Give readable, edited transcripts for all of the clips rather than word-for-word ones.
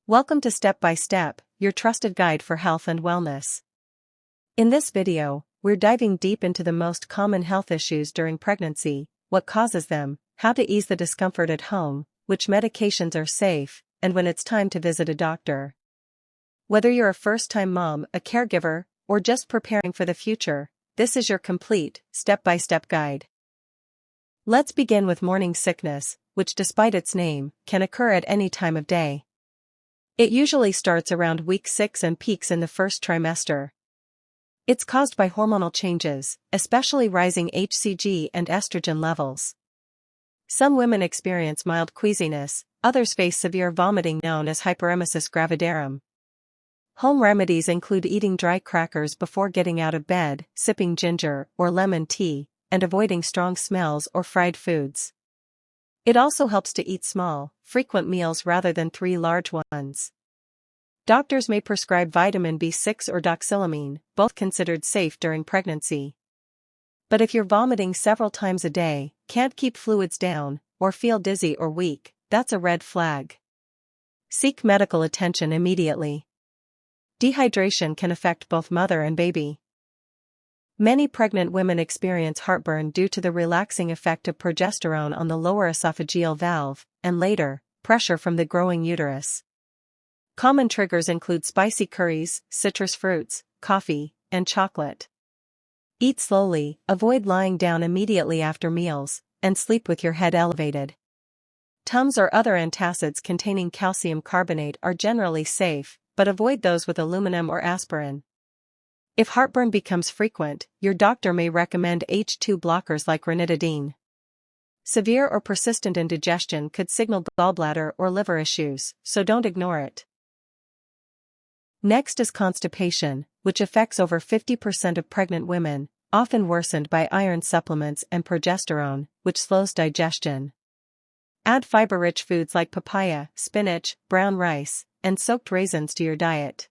Welcome to Step by Step, your trusted guide for health and wellness. In this video, we're diving deep into the most common health issues during pregnancy, what causes them, how to ease the discomfort at home, which medications are safe, and when it's time to visit a doctor. Whether you're a first-time mom, a caregiver, or just preparing for the future, this is your complete, step-by-step guide. Let's begin with morning sickness, which despite its name, can occur at any time of day. It usually starts around week 6 and peaks in the first trimester. It's caused by hormonal changes, especially rising HCG and estrogen levels. Some women experience mild queasiness, others face severe vomiting known as hyperemesis gravidarum. Home remedies include eating dry crackers before getting out of bed, sipping ginger or lemon tea, and avoiding strong smells or fried foods. It also helps to eat small, frequent meals rather than 3 large ones. Doctors may prescribe vitamin B6 or doxylamine, both considered safe during pregnancy. But if you're vomiting several times a day, can't keep fluids down, or feel dizzy or weak, that's a red flag. Seek medical attention immediately. Dehydration can affect both mother and baby. Many pregnant women experience heartburn due to the relaxing effect of progesterone on the lower esophageal valve, and later, pressure from the growing uterus. Common triggers include spicy curries, citrus fruits, coffee, and chocolate. Eat slowly, avoid lying down immediately after meals, and sleep with your head elevated. Tums or other antacids containing calcium carbonate are generally safe, but avoid those with aluminum or aspirin. If heartburn becomes frequent, your doctor may recommend H2 blockers like ranitidine. Severe or persistent indigestion could signal gallbladder or liver issues, so don't ignore it. Next is constipation, which affects over 50% of pregnant women, often worsened by iron supplements and progesterone, which slows digestion. Add fiber-rich foods like papaya, spinach, brown rice, and soaked raisins to your diet.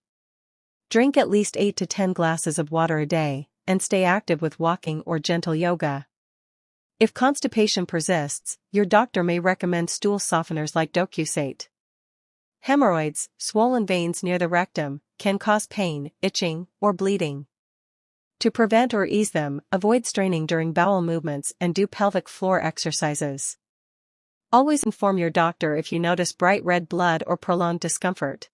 Drink at least 8 to 10 glasses of water a day, and stay active with walking or gentle yoga. If constipation persists, your doctor may recommend stool softeners like docusate. Hemorrhoids, swollen veins near the rectum, can cause pain, itching, or bleeding. To prevent or ease them, avoid straining during bowel movements and do pelvic floor exercises. Always inform your doctor if you notice bright red blood or prolonged discomfort.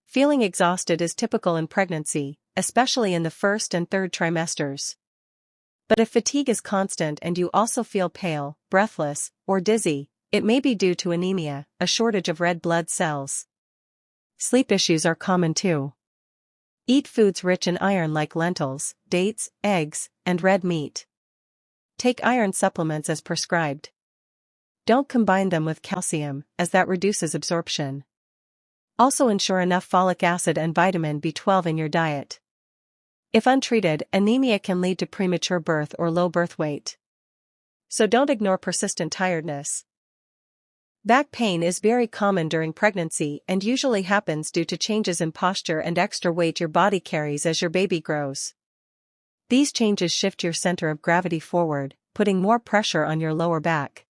Feeling exhausted is typical in pregnancy, especially in the first and third trimesters. But if fatigue is constant and you also feel pale, breathless, or dizzy, it may be due to anemia, a shortage of red blood cells. Sleep issues are common too. Eat foods rich in iron like lentils, dates, eggs, and red meat. Take iron supplements as prescribed. Don't combine them with calcium, as that reduces absorption. Also ensure enough folic acid and vitamin B12 in your diet. If untreated, anemia can lead to premature birth or low birth weight. So don't ignore persistent tiredness. Back pain is very common during pregnancy and usually happens due to changes in posture and extra weight your body carries as your baby grows. These changes shift your center of gravity forward, putting more pressure on your lower back.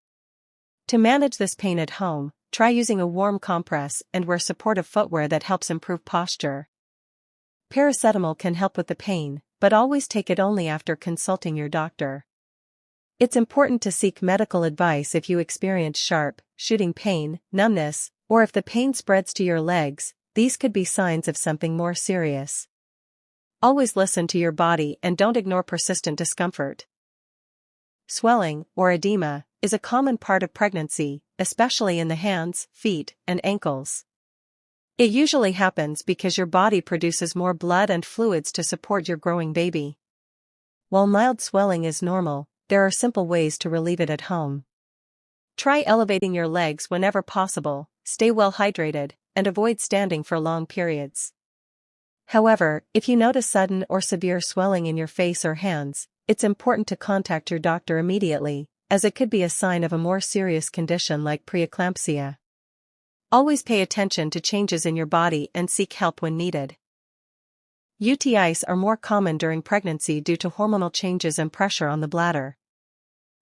To manage this pain at home, try using a warm compress and wear supportive footwear that helps improve posture. Paracetamol can help with the pain, but always take it only after consulting your doctor. It's important to seek medical advice if you experience sharp, shooting pain, numbness, or if the pain spreads to your legs. These could be signs of something more serious. Always listen to your body and don't ignore persistent discomfort. Swelling, or edema, is a common part of pregnancy, especially in the hands, feet, and ankles. It usually happens because your body produces more blood and fluids to support your growing baby. While mild swelling is normal, there are simple ways to relieve it at home. Try elevating your legs whenever possible, stay well hydrated, and avoid standing for long periods. However, if you notice sudden or severe swelling in your face or hands, it's important to contact your doctor immediately, as it could be a sign of a more serious condition like preeclampsia. Always pay attention to changes in your body and seek help when needed. UTIs are more common during pregnancy due to hormonal changes and pressure on the bladder.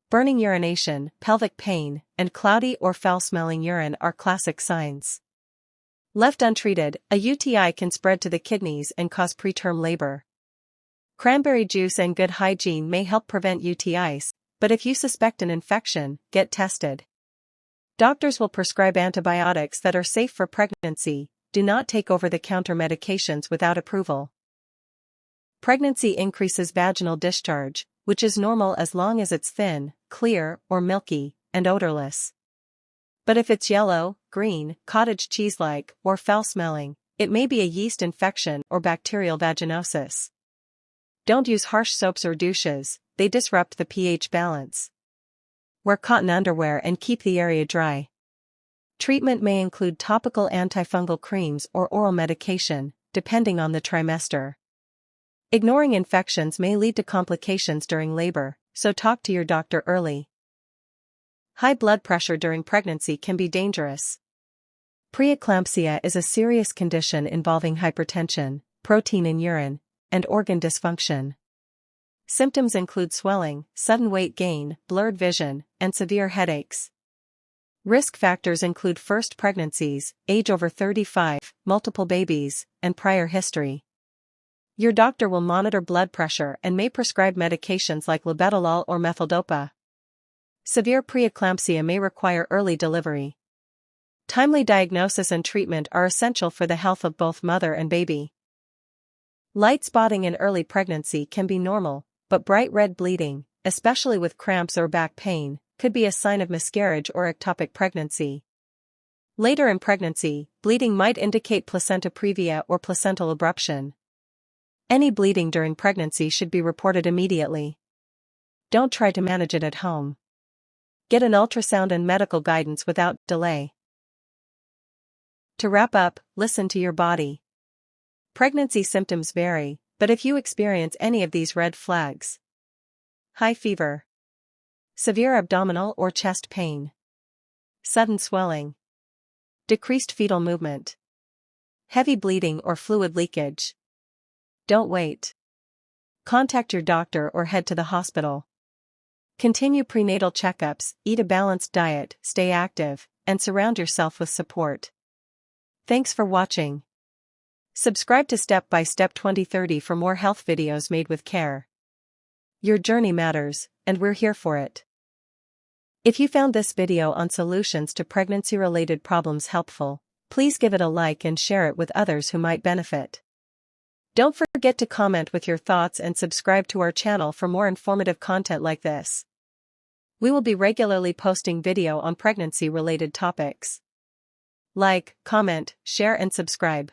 Burning urination, pelvic pain, and cloudy or foul-smelling urine are classic signs. Left untreated, a UTI can spread to the kidneys and cause preterm labor. Cranberry juice and good hygiene may help prevent UTIs, but if you suspect an infection, get tested. Doctors will prescribe antibiotics that are safe for pregnancy. Do not take over-the-counter medications without approval. Pregnancy increases vaginal discharge, which is normal as long as it's thin, clear, or milky, and odorless. But if it's yellow, green, cottage cheese-like, or foul-smelling, it may be a yeast infection or bacterial vaginosis. Don't use harsh soaps or douches, they disrupt the pH balance. Wear cotton underwear and keep the area dry. Treatment may include topical antifungal creams or oral medication, depending on the trimester. Ignoring infections may lead to complications during labor, so talk to your doctor early. High blood pressure during pregnancy can be dangerous. Preeclampsia is a serious condition involving hypertension, protein in urine, and organ dysfunction. Symptoms include swelling, sudden weight gain, blurred vision, and severe headaches. Risk factors include first pregnancies, age over 35, multiple babies, and prior history. Your doctor will monitor blood pressure and may prescribe medications like labetalol or methyldopa. Severe preeclampsia may require early delivery. Timely diagnosis and treatment are essential for the health of both mother and baby. Light spotting in early pregnancy can be normal, but bright red bleeding, especially with cramps or back pain, could be a sign of miscarriage or ectopic pregnancy. Later in pregnancy, bleeding might indicate placenta previa or placental abruption. Any bleeding during pregnancy should be reported immediately. Don't try to manage it at home. Get an ultrasound and medical guidance without delay. To wrap up, listen to your body. Pregnancy symptoms vary, but if you experience any of these red flags: high fever, severe abdominal or chest pain, sudden swelling, decreased fetal movement, heavy bleeding or fluid leakage, don't wait. Contact your doctor or head to the hospital. Continue prenatal checkups, eat a balanced diet, stay active, and surround yourself with support. Thanks for watching. Subscribe to Step by Step 2030 for more health videos made with care. Your journey matters, and we're here for it. If you found this video on solutions to pregnancy-related problems helpful, please give it a like and share it with others who might benefit. Don't forget to comment with your thoughts and subscribe to our channel for more informative content like this. We will be regularly posting video on pregnancy-related topics. Like, comment, share and subscribe.